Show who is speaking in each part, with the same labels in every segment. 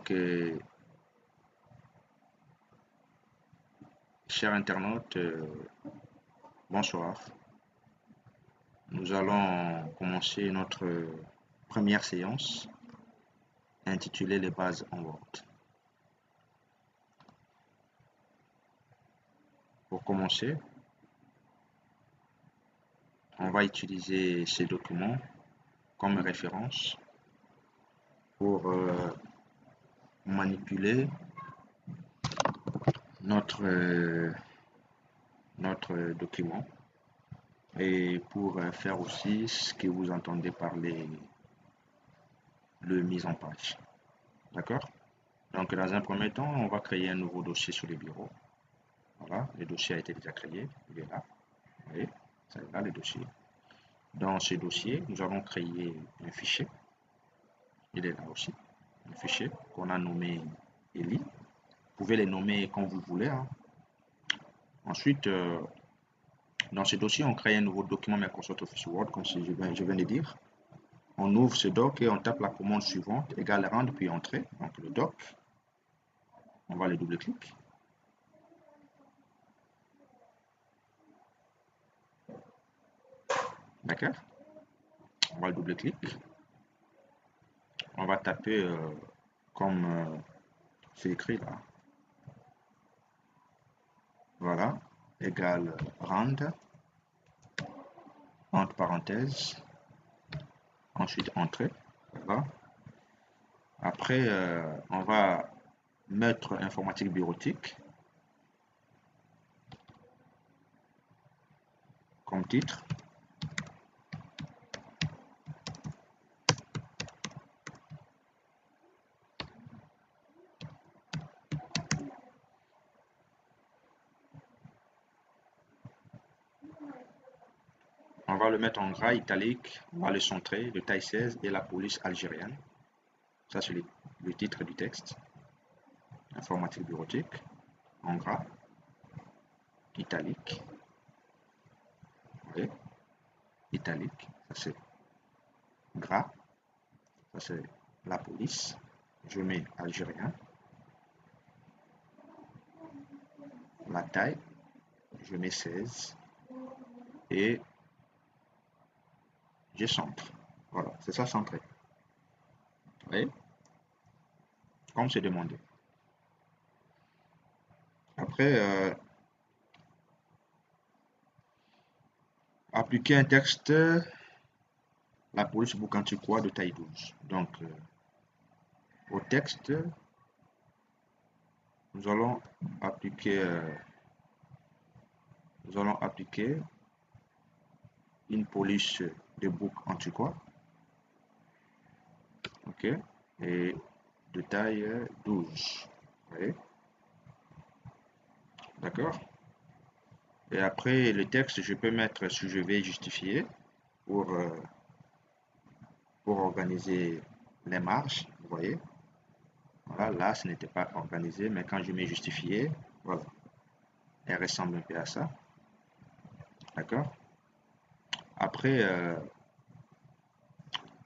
Speaker 1: Donc, chers internautes, bonsoir. Nous allons commencer notre première séance intitulée Les bases en Word. Pour commencer, on va utiliser ces documents comme référence pour manipuler notre document et pour faire aussi ce que vous entendez par le mise en page. D'accord? Donc, dans un premier temps, on va créer un nouveau dossier sur le bureau. Voilà, le dossier a été déjà créé, il est là. Vous voyez, c'est là le dossier. Dans ce dossier, nous allons créer un fichier. Il est là aussi, un fichier qu'on a nommé ELI. Vous pouvez les nommer comme vous voulez. Hein. Ensuite, dans ce dossier, on crée un nouveau document Microsoft Office Word, comme je viens de dire. On ouvre ce doc et on tape la commande suivante, égale rendre puis entrer. Donc le doc, on va le double-clic. D'accord? On va le double-clic. On va taper comme c'est écrit là. Voilà, égale rand, entre parenthèses, ensuite entrée. Voilà. Après, on va mettre informatique bureautique comme titre. On va le mettre en gras italique, on va le centrer, de taille 16 et la police algérienne. Ça, c'est le titre du texte. Informatique bureautique, en gras, italique. Vous voyez? Italique, ça c'est gras. Ça c'est la police. Je mets algérien. La taille, je mets 16. Et je centre. Voilà, c'est ça centré. Vous voyez? Comme c'est demandé. Après, appliquer un texte, la police Boucanticois de taille 12. Donc, au texte, nous allons appliquer une police de bouc antiquois. Ok, et de taille 12. Vous voyez? D'accord? Et après le texte, je peux mettre si je vais justifier pour organiser les marges. Vous voyez? Voilà, là, ce n'était pas organisé, mais quand je mets justifié, voilà. Elle ressemble un peu à ça. D'accord? Après,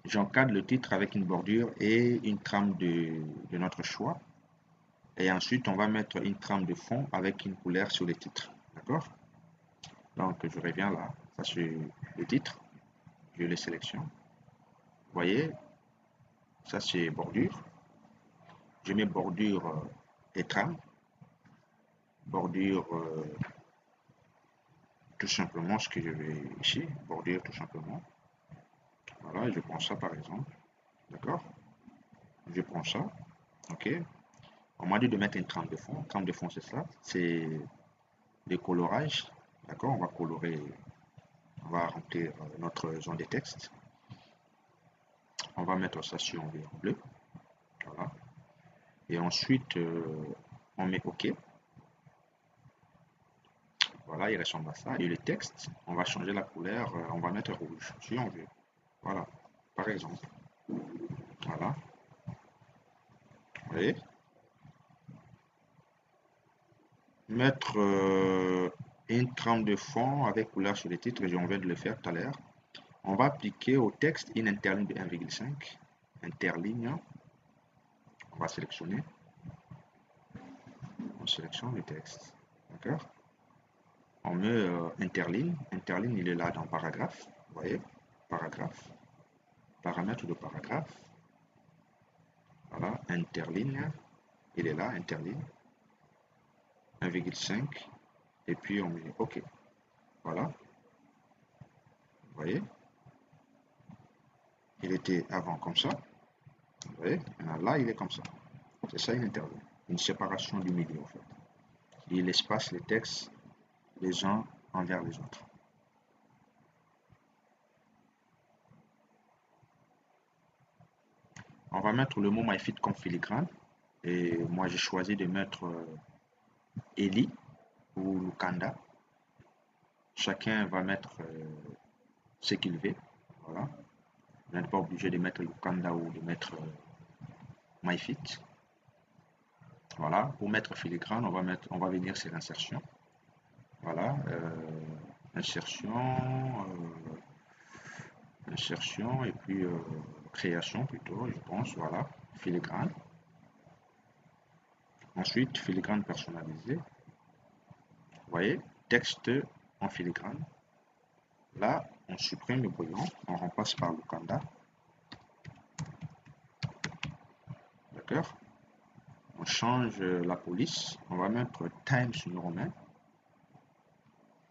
Speaker 1: j'encadre le titre avec une bordure et une trame de notre choix. Et ensuite, on va mettre une trame de fond avec une couleur sur le titre. D'accord? Donc, je reviens là. Ça, c'est le titre. Je le sélectionne. Vous voyez? Ça, c'est bordure. Je mets bordure et trame. Bordure, tout simplement ce que je vais ici. Bordure, tout simplement. Voilà, je prends ça par exemple. D'accord? Je prends ça. OK? On m'a dit de mettre une trame de fond. Trame de fond, c'est ça. C'est le colorage. D'accord? On va colorer, on va remplir notre zone de texte. On va mettre ça sur un bleu. Voilà. Et ensuite, on met OK. Voilà, il ressemble à ça. Et le texte, on va changer la couleur. On va mettre rouge, si on veut. Voilà, par exemple. Voilà. Vous voyez? Mettre une trame de fond avec couleur sur le titre, on vient de le faire tout à l'heure. On va appliquer au texte une interligne de 1,5. Interligne. On va sélectionner. On sélectionne le texte. D'accord? On met interligne. Interligne, il est là dans paragraphe. Vous voyez? Paragraphe. Paramètre de paragraphe. Voilà, interligne. Il est là, interligne. 1,5. Et puis on met OK. Voilà. Vous voyez? Il était avant comme ça. Vous voyez? Là, il est comme ça. C'est ça une interligne. Une séparation du milieu, en fait. Il espace les textes les uns envers les autres. On va mettre le mot MyFit comme filigrane. Et moi, j'ai choisi de mettre Eli ou Lukanda. Chacun va mettre ce qu'il veut. Voilà. Vous n'êtes pas obligé de mettre Lukanda ou de mettre MyFit. Voilà. Pour mettre filigrane, on va venir sur insertion. Voilà. Insertion et puis création plutôt, je pense. Voilà. Filigrane. Ensuite, filigrane personnalisé. Vous voyez, texte en filigrane. Là, on supprime le brouillon, on remplace par Lukanda. D'accord? On change la police, on va mettre Times New Roman.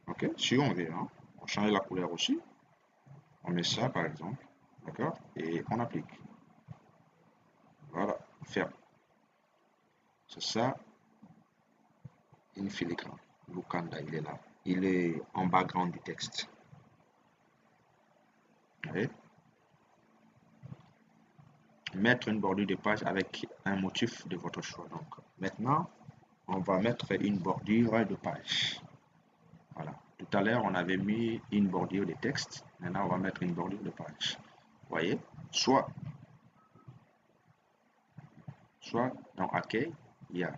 Speaker 1: Ok? Si on veut, hein? On change la couleur aussi. On met ça par exemple. D'accord? Et on applique. Voilà, ferme. C'est ça, une filigrane. Lukanda, il est là. Il est en background du texte. Vous voyez? Mettre une bordure de page avec un motif de votre choix. Donc maintenant, on va mettre une bordure de page. Voilà. Tout à l'heure, on avait mis une bordure de texte. Maintenant, on va mettre une bordure de page. Vous voyez? Soit dans Accueil, il y a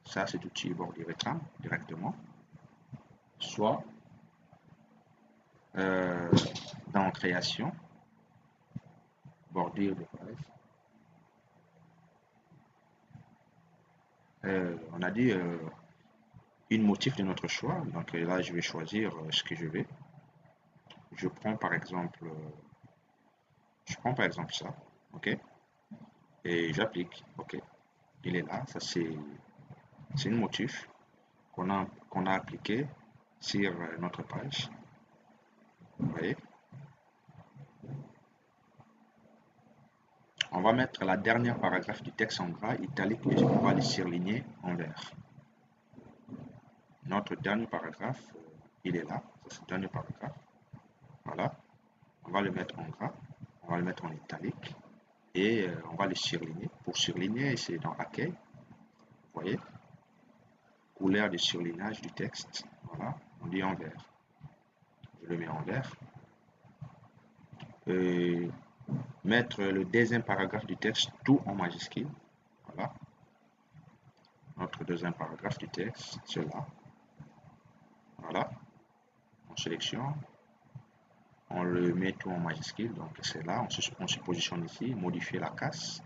Speaker 1: ça, c'est outil bordure trame directement. Soit dans Création, bordure de page. On a dit une motif de notre choix. Donc là, je vais choisir ce que je vais. Je prends par exemple ça, ok, et j'applique, ok. Il est là, ça c'est une motif qu'on a appliqué sur notre page. Vous voyez. On va mettre la dernière paragraphe du texte en gras, italique, et on va le surligner en vert. Notre dernier paragraphe, il est là, c'est le dernier paragraphe. Voilà. On va le mettre en gras, on va le mettre en italique et on va le surligner. Pour surligner, c'est dans Accueil. Vous voyez, couleur de surlignage du texte. Voilà, on dit en vert. Je le mets en vert. Mettre le deuxième paragraphe du texte tout en majuscule. Voilà. Notre deuxième paragraphe du texte, c'est là. Voilà. On sélectionne. On le met tout en majuscule. Donc c'est là. On se positionne ici. Modifier la casse.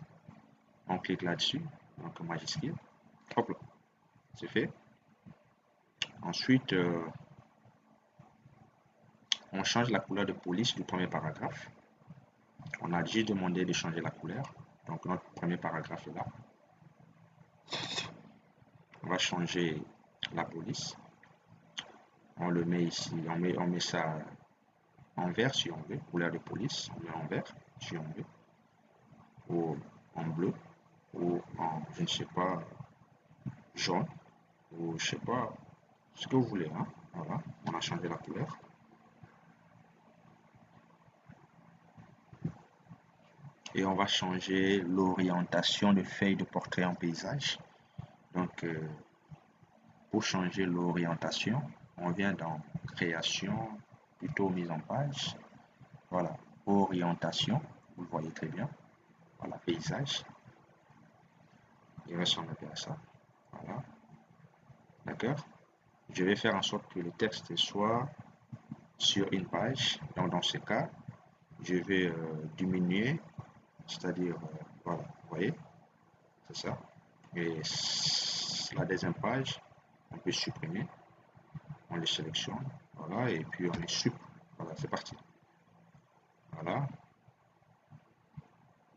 Speaker 1: On clique là-dessus. Donc majuscule. Hop là. C'est fait. Ensuite, on change la couleur de police du premier paragraphe. On a juste demandé de changer la couleur. Donc notre premier paragraphe est là. On va changer la police. On le met ici. On met ça en vert si on veut. Couleur de police. On met en vert si on veut. Ou en bleu. Ou en, je ne sais pas, jaune. Ou je ne sais pas ce que vous voulez. Hein. Voilà. On a changé la couleur. Et on va changer l'orientation de feuille de portrait en paysage. Donc, pour changer l'orientation, on vient dans création, plutôt mise en page. Voilà, orientation, vous le voyez très bien. Voilà, paysage. Il ressemble bien à ça. Voilà. D'accord. Je vais faire en sorte que le texte soit sur une page. Donc, dans ce cas, je vais diminuer, c'est-à-dire, voilà, vous voyez, c'est ça. Et la deuxième page, on peut supprimer, on les sélectionne, voilà, et puis on les supprime. Voilà, c'est parti. Voilà.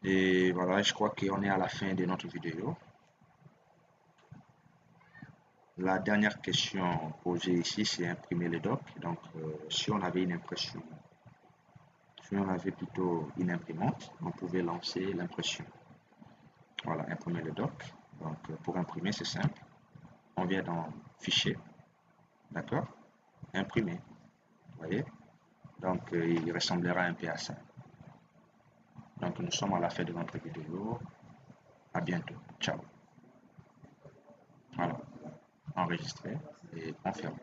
Speaker 1: Et voilà, je crois qu'on est à la fin de notre vidéo. La dernière question posée ici, c'est imprimer le doc. Donc, si on avait une impression, si on avait plutôt une imprimante, on pouvait lancer l'impression. Voilà, imprimer le doc. Donc, pour imprimer, c'est simple. On vient dans Fichier, d'accord? Imprimer, vous voyez? Donc, il ressemblera un peu à ça. Donc, nous sommes à la fin de notre vidéo. À bientôt. Ciao. Voilà, enregistrer et confirmer.